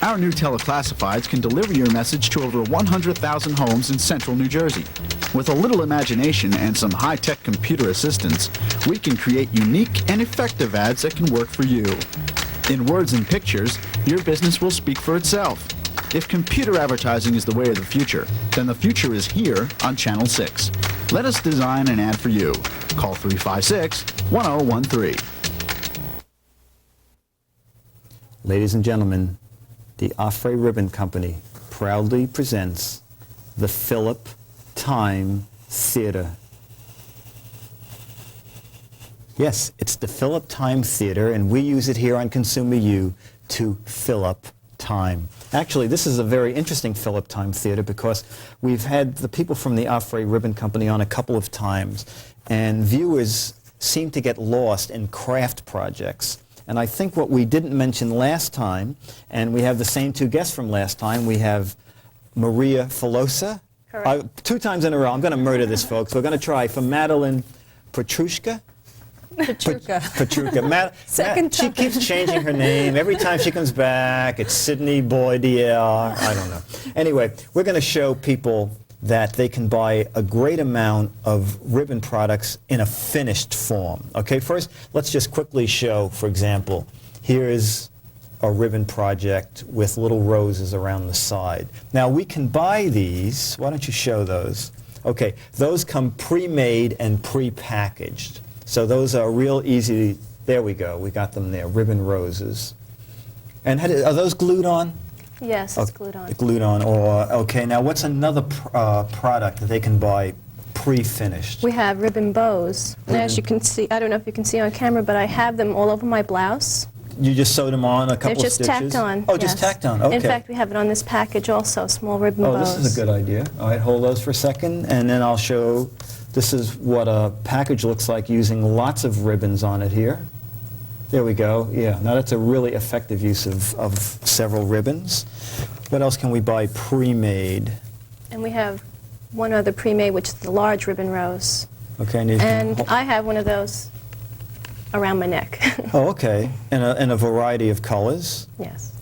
Our new teleclassifieds can deliver your message to over 100,000 homes in central New Jersey. With a little imagination and some high-tech computer assistance, we can create unique and effective ads that can work for you. In words and pictures, your business will speak for itself. If computer advertising is the way of the future, then the future is here on Channel 6. Let us design an ad for you. Call 356-1013. Ladies and gentlemen, the Offray Ribbon Company proudly presents the Philip Time Theater. Yes, it's the Philip Time Theater, and we use it here on Consumer U to fill up time. Actually, this is a very interesting Philip Time Theater because we've had the people from the Offray Ribbon Company on a couple of times, and viewers seem to get lost in craft projects. And I think what we didn't mention last time, and we have the same two guests from last time, we have Maria Filosa. Two times in a row. I'm going to murder this, folks. We're going to try from Madeline Petrushka. Petrushka. She keeps changing her name. Every time she comes back, it's Sydney Boydier. I don't know. Anyway, we're going to show people that they can buy a great amount of ribbon products in a finished form. Okay, first, let's just quickly show, for example, here is a ribbon project with little roses around the side. Now, we can buy these. Why don't you show those? Okay, those come pre-made and pre-packaged. So those are real easy. There we go. We got them there, ribbon roses. And are those glued on? Yes, it's glued on. Glued on. Okay, now what's another product that they can buy pre-finished? We have ribbon bows. As you can see, I don't know if you can see on camera, but I have them all over my blouse. You just sewed them on a couple They're of just stitches? tacked on. Oh, just tacked on. Okay. In fact, we have it on this package also, small ribbon bows. Oh, this is a good idea. All right, hold those for a second, and then I'll show. This is what a package looks like using lots of ribbons on it here. There we go. Yeah, now that's a really effective use of several ribbons. What else can we buy pre-made? And we have one other pre-made, which is the large ribbon rose. Okay, and, you can And I have one of those around my neck. Oh, okay. In a variety of colors. Yes.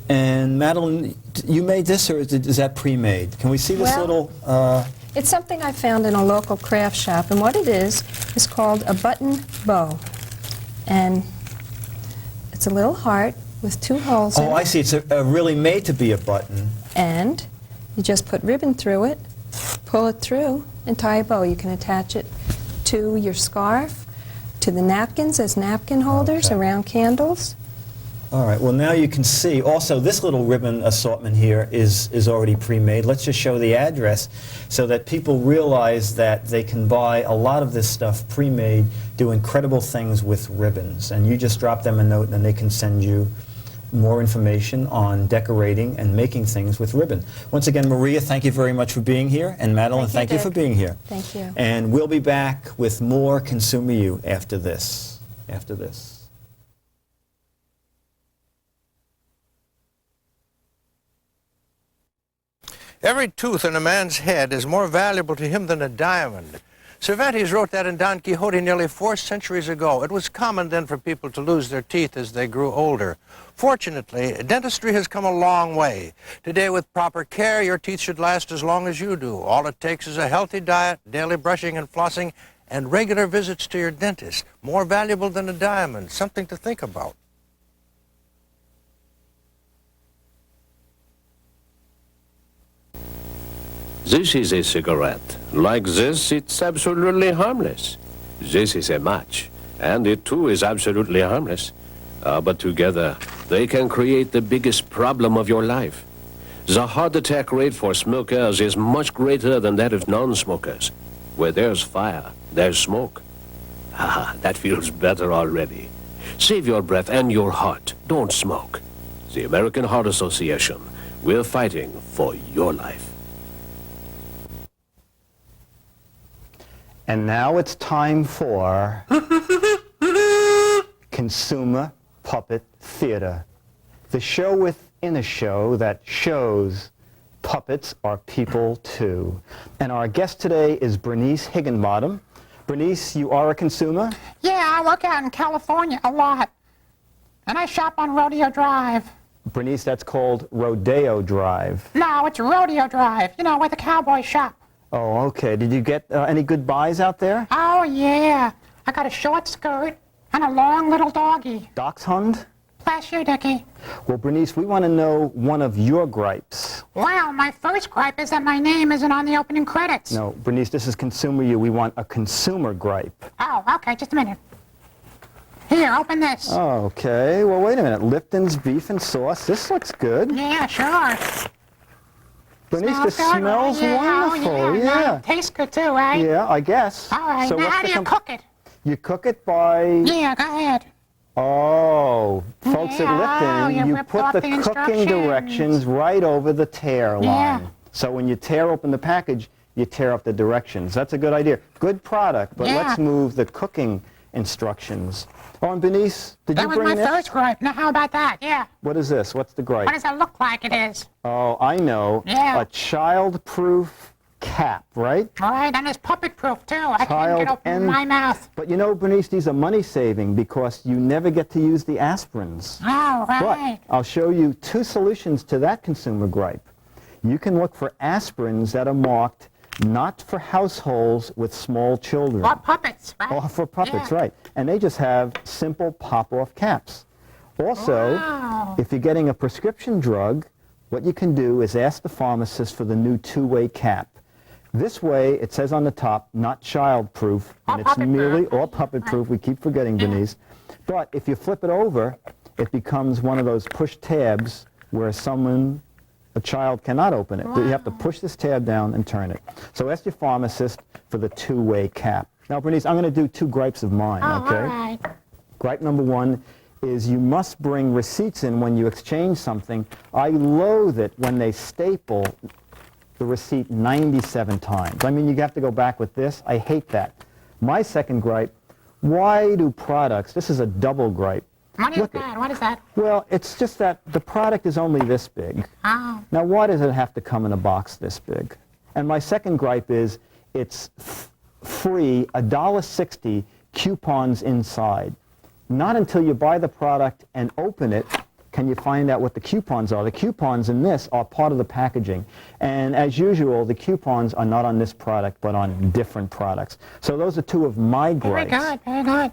And Madeline, you made this, or is that pre-made? Can we see this Well, little? It's something I found in a local craft shop, and what it is called a button bow. And it's a little heart with 2 holes in it. Oh, I see. It's really made to be a button. And you just put ribbon through it, pull it through, and tie a bow. You can attach it to your scarf, to the napkins as napkin holders, around candles. All right. Well, now you can see. Also, this little ribbon assortment here is already pre-made. Let's just show the address so that people realize that they can buy a lot of this stuff pre-made, do incredible things with ribbons. And you just drop them a note, and they can send you more information on decorating and making things with ribbon. Once again, Maria, thank you very much for being here. And Madeline, thank you for being here. Thank you. And we'll be back with more Consumer You after this. Every tooth in a man's head is more valuable to him than a diamond. Cervantes wrote that in Don Quixote nearly 4 centuries ago. It was common then for people to lose their teeth as they grew older. Fortunately, dentistry has come a long way. Today, with proper care, your teeth should last as long as you do. All it takes is a healthy diet, daily brushing and flossing, and regular visits to your dentist. More valuable than a diamond. Something to think about. This is a cigarette. Like this, it's absolutely harmless. This is a match, and it too is absolutely harmless. But together, they can create the biggest problem of your life. The heart attack rate for smokers is much greater than that of non-smokers. Where there's fire, there's smoke. That feels better already. Save your breath and your heart. Don't smoke. The American Heart Association. We're fighting for your life. And now it's time for Consumer Puppet Theater, the show within a show that shows puppets are people too. And our guest today is Bernice Higginbottom. Bernice, you are a consumer? Yeah, I work out in California a lot. And I shop on Rodeo Drive. Bernice, that's called Rodeo Drive. No, it's Rodeo Drive, you know, where the cowboys shop. Oh, okay. Did you get any good buys out there? Oh, yeah. I got a short skirt and a long little doggy. Dachshund? Bless you, Dickie. Well, Bernice, we want to know one of your gripes. Well, my first gripe is that my name isn't on the opening credits. No, Bernice, this is Consumer You. We want a consumer gripe. Oh, okay, just a minute. Here, open this. Okay. Well, wait a minute. Lipton's Beef and Sauce. This looks good. Yeah, sure. Bernice, this smells wonderful. Oh, yeah. It tastes good too, right? Yeah, I guess. All right, So now what's how do the you cook it? You cook it by... Yeah, go ahead. Oh, folks Yeah, at Lipton, you you ripped put off the the cooking instructions. directions right over the tear line. Yeah. So when you tear open the package, you tear up the directions. That's a good idea. Good product, but Yeah. let's move the cooking instructions. Oh, and Bernice, did That you was bring my this? first gripe. Now, how about that? Yeah. What is this? What's the gripe? What does it look like it is? Oh, I know. Yeah. A child-proof cap, right? All right, and it's puppet-proof, too. I can't get open my mouth. But you know, Bernice, these are money-saving because you never get to use the aspirins. All right. But I'll show you 2 solutions to that consumer gripe. You can look for aspirins that are marked not for households with small children. Or puppets, right? Or for puppets, Yeah. right. And they just have simple pop-off caps. Also, Wow. if you're getting a prescription drug, what you can do is ask the pharmacist for the new 2-way cap. This way, it says on the top, not child-proof, and it's merely, or puppet-proof, we keep forgetting, Bernice. But if you flip it over, it becomes one of those push tabs where a child cannot open it. You have to push this tab down and turn it. So ask your pharmacist for the 2-way cap. Now, Bernice, I'm going to do 2 gripes of mine, okay? All right. Gripe number 1 is you must bring receipts in when you exchange something. I loathe it when they staple the receipt 97 times. I mean, you have to go back with this. I hate that. My second gripe, why do products, this is a double gripe. What is that? What is that? Well, it's just that the product is only this big. Oh. Now, why does it have to come in a box this big? And my second gripe is it's free $1.60 coupons inside. Not until you buy the product and open it can you find out what the coupons are. The coupons in this are part of the packaging. And as usual, the coupons are not on this product, but on different products. So those are two of my gripes. Very good, very good.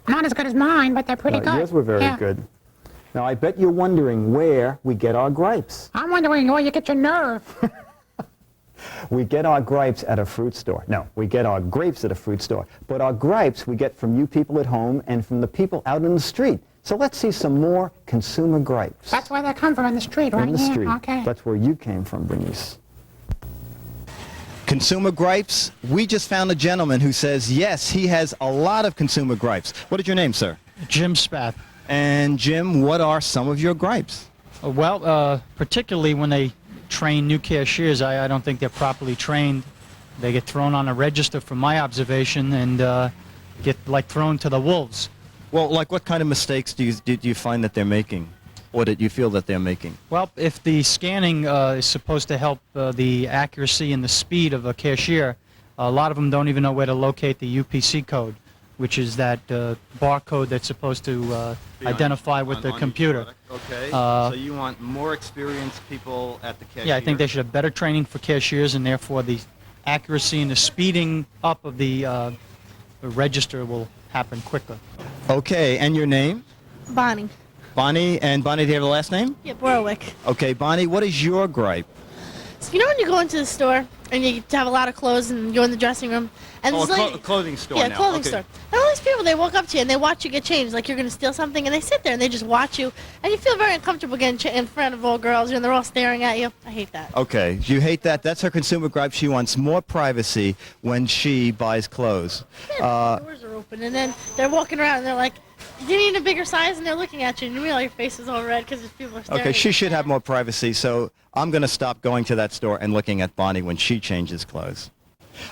Not as good as mine, but they're pretty good. Yours were very good. Now, I bet you're wondering where we get our gripes. I'm wondering where you get your nerve. We get our gripes at a fruit store. No, we get our grapes at a fruit store. But our gripes we get from you people at home and from the people out in the street. So let's see some more consumer gripes. That's where they come from, in the street, right? In the street. Okay. That's where you came from, Bernice. Consumer gripes. We just found a gentleman who says, yes, he has a lot of consumer gripes. What is your name, sir? Jim Spath. And Jim, what are some of your gripes? Well, particularly when they train new cashiers, I don't think they're properly trained. They get thrown on a register, from my observation, and get like thrown to the wolves. Well, like what kind of mistakes do you find that they're making, or that you feel that they're making? Well, if the scanning is supposed to help the accuracy and the speed of a cashier, a lot of them don't even know where to locate the UPC code, which is that barcode that's supposed to identify with the computer. Okay, so you want more experienced people at the cashier? Yeah, I think they should have better training for cashiers, and therefore the accuracy and the speeding up of the register will happen quicker. Okay, and your name? Bonnie. Bonnie, and Bonnie, do you have a last name? Yeah, Warwick. Okay, Bonnie, what is your gripe? So you know when you go into the store and you have a lot of clothes and you go in the dressing room and Oh, there's a clothing store yeah, now. clothing Okay. store. And all these people, they walk up to you and they watch you get changed, like you're going to steal something, and they sit there and they just watch you, and you feel very uncomfortable getting in front of all girls, and they're all staring at you. I hate that. Okay, you hate that. That's her consumer gripe. She wants more privacy when she buys clothes. Yeah, the doors are open, and then they're walking around and they're like, you need a bigger size, and they're looking at you, and you realize your face is all red because people are staring Okay, at she you. should have more privacy, so I'm going to stop going to that store and looking at Bonnie when she changes clothes.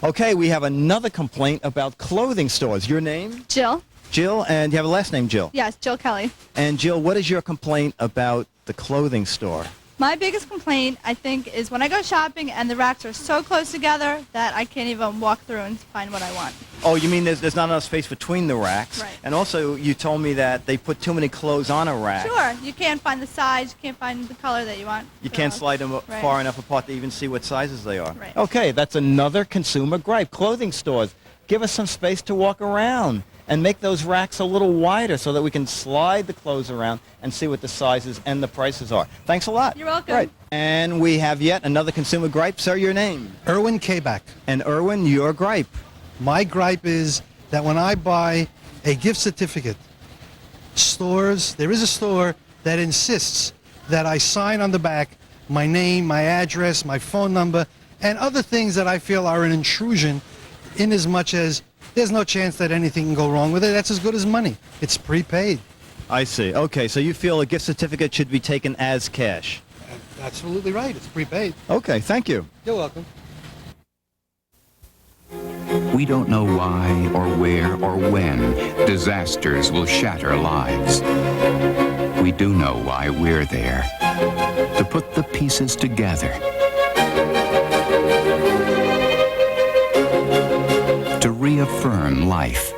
Okay, we have another complaint about clothing stores. Your name? Jill. Jill, and you have a last name, Jill. Yes, Jill Kelly. And Jill, what is your complaint about the clothing store? My biggest complaint, I think, is when I go shopping and the racks are so close together that I can't even walk through and find what I want. Oh, you mean there's not enough space between the racks? Right. And also, you told me that they put too many clothes on a rack. Sure, you can't find the size, you can't find the color that you want. You can't slide them Right. far enough apart to even see what sizes they are. Right. Okay, that's another consumer gripe. Clothing stores, give us some space to walk around and make those racks a little wider so that we can slide the clothes around and see what the sizes and the prices are. Thanks a lot. You're welcome. Right. And we have yet another consumer gripe. Sir, your name? Erwin Kabak. And Erwin, your gripe? My gripe is that when I buy a gift certificate, there is a store that insists that I sign on the back my name, my address, my phone number, and other things that I feel are an intrusion, in as much as there's no chance that anything can go wrong with it. That's as good as money. It's prepaid. I see. Okay, so you feel a gift certificate should be taken as cash. Absolutely right. It's prepaid. Okay, thank you. You're welcome. We don't know why or where or when disasters will shatter lives. We do know why we're there, to put the pieces together, to reaffirm life.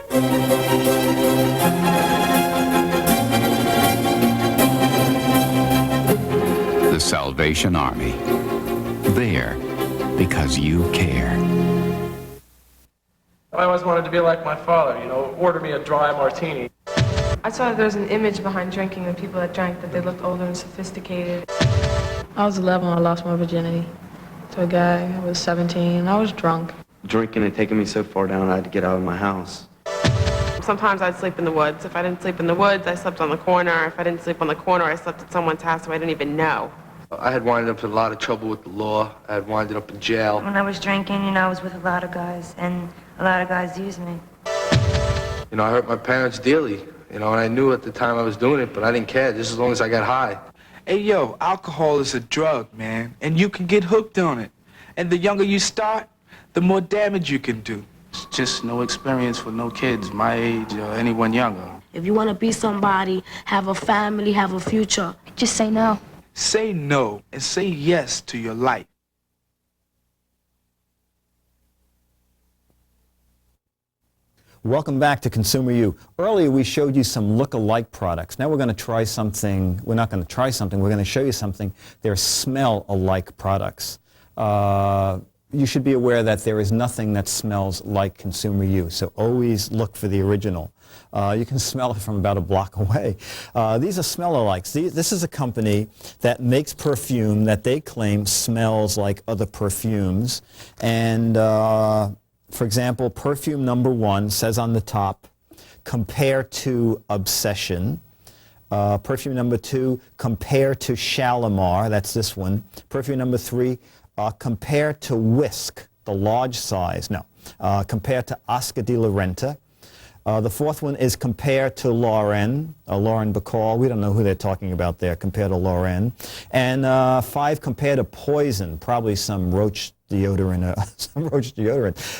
The Salvation Army. There because you care. I always wanted to be like my father, order me a dry martini. I saw that there was an image behind drinking, the people that drank, that they looked older and sophisticated. I was 11 when I lost my virginity to a guy. I was 17, and I was drunk. Drinking had taken me so far down, I had to get out of my house. Sometimes I'd sleep in the woods. If I didn't sleep in the woods, I slept on the corner. If I didn't sleep on the corner, I slept at someone's house who I didn't even know. I had winded up in a lot of trouble with the law. I had winded up in jail. When I was drinking, I was with a lot of guys, and a lot of guys used me. I hurt my parents dearly, and I knew at the time I was doing it, but I didn't care, just as long as I got high. Hey, yo, alcohol is a drug, man, and you can get hooked on it. And the younger you start, the more damage you can do. It's just no experience for no kids my age or anyone younger. If you want to be somebody, have a family, have a future, just say no. Say no and say yes to your life. Welcome back to Consumer U. Earlier we showed you some look-alike products. Now we're going to try something. We're not going to try something. We're going to show you something. They're smell-alike products. You should be aware that there is nothing that smells like Consumer U, so always look for the original. You can smell it from about a block away. These are smell-alikes. This is a company that makes perfume that they claim smells like other perfumes. And for example, perfume number 1 says on the top, compare to Obsession. Perfume number 2, compare to Shalimar. That's this one. Perfume number 3, compare to Whisk, the large size. No, compare to Oscar de la Renta. The 4th one is compare to Lauren Bacall. We don't know who they're talking about there, compare to Lauren. And 5, compare to Poison, probably some Roach deodorant,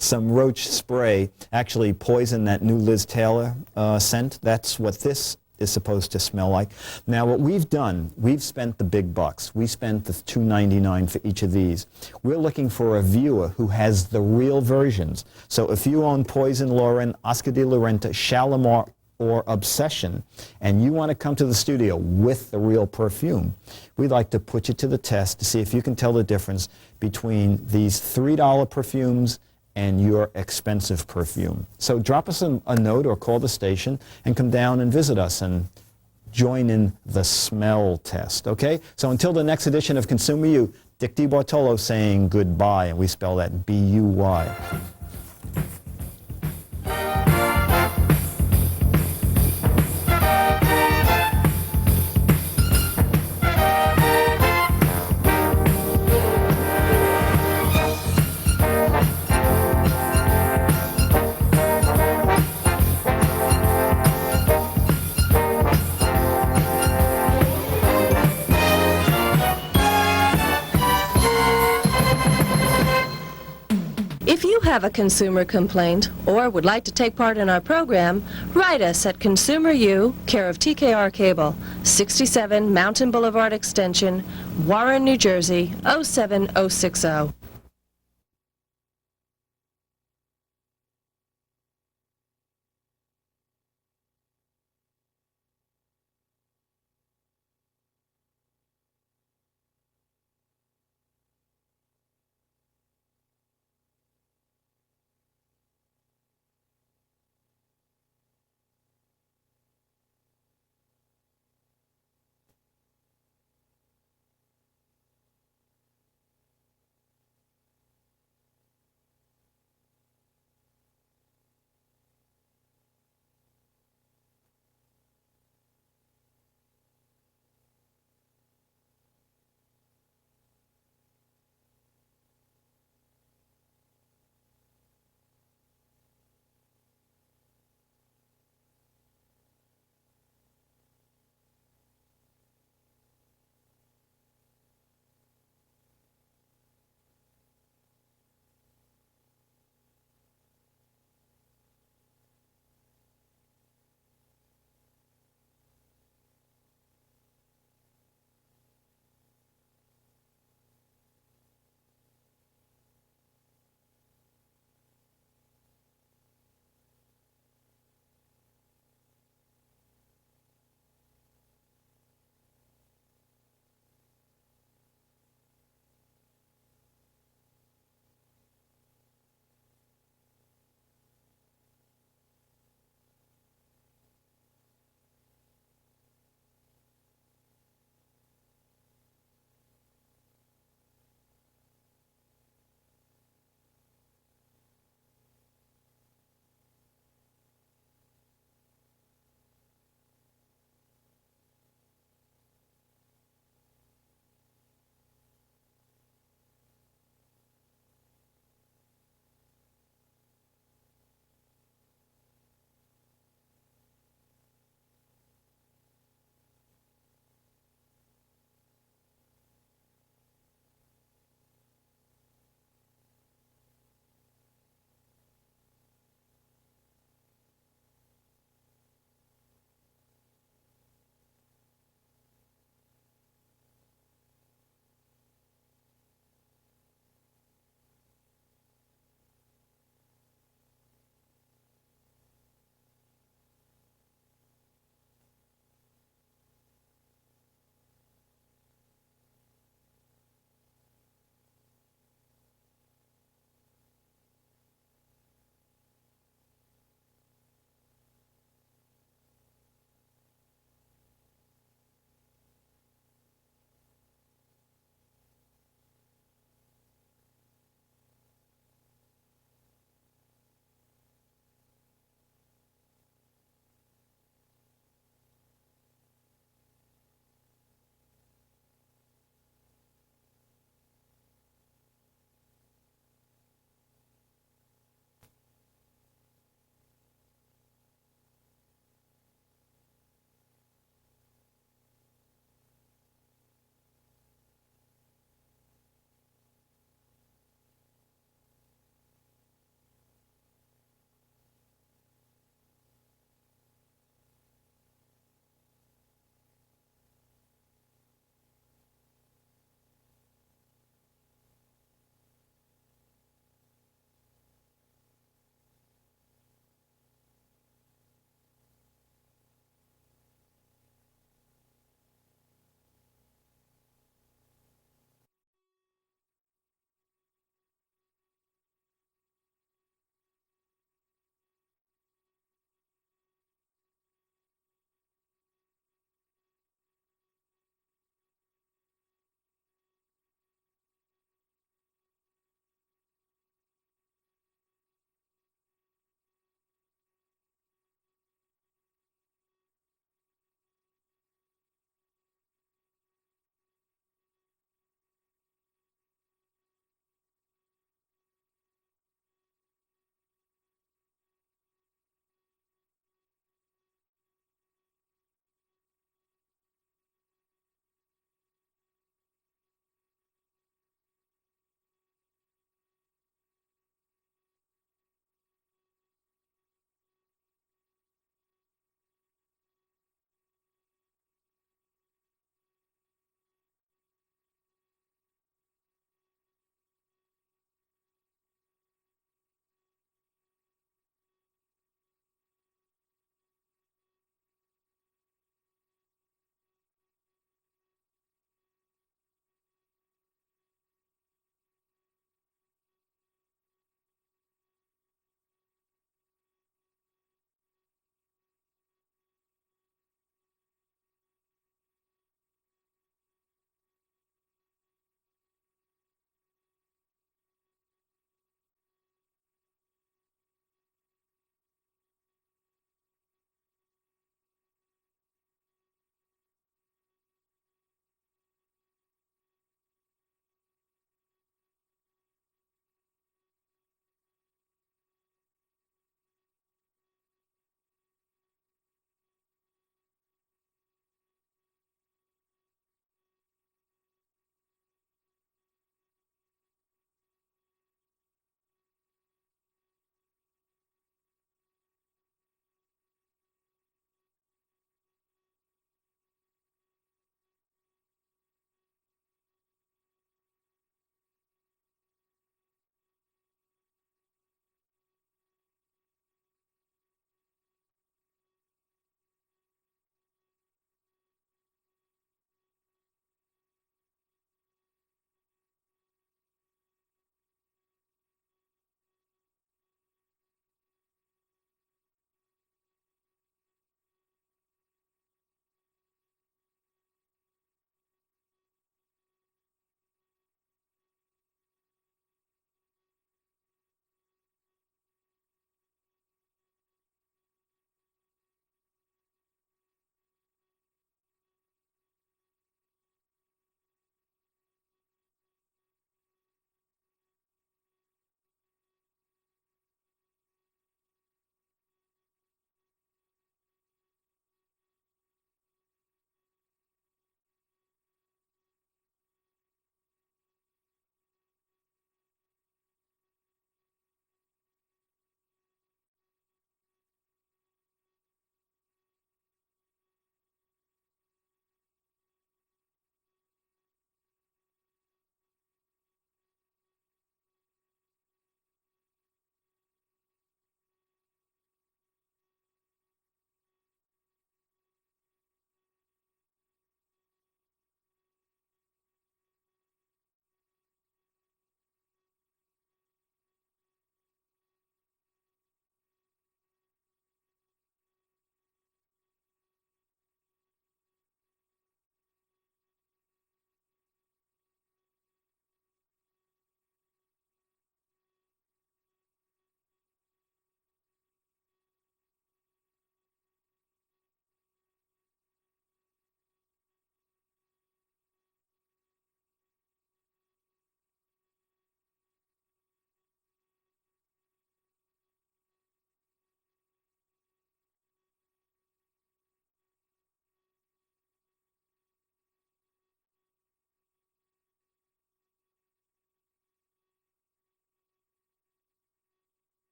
some Roach spray. Actually, Poison, that new Liz Taylor scent, that's what this is supposed to smell like. Now what we've done, we've spent the big bucks. We spent the $2.99 for each of these. We're looking for a viewer who has the real versions. So if you own Poison, Lauren, Oscar de la Renta, Shalimar, or Obsession, and you want to come to the studio with the real perfume, we'd like to put you to the test to see if you can tell the difference between these $3 perfumes and your expensive perfume. So drop us a note or call the station and come down and visit us and join in the smell test, okay? So until the next edition of Consumer U, Dick DeBartolo saying goodbye, and we spell that B-U-Y. If you have a consumer complaint or would like to take part in our program, write us at Consumer U, care of TKR Cable, 67 Mountain Boulevard Extension, Warren, New Jersey, 07060.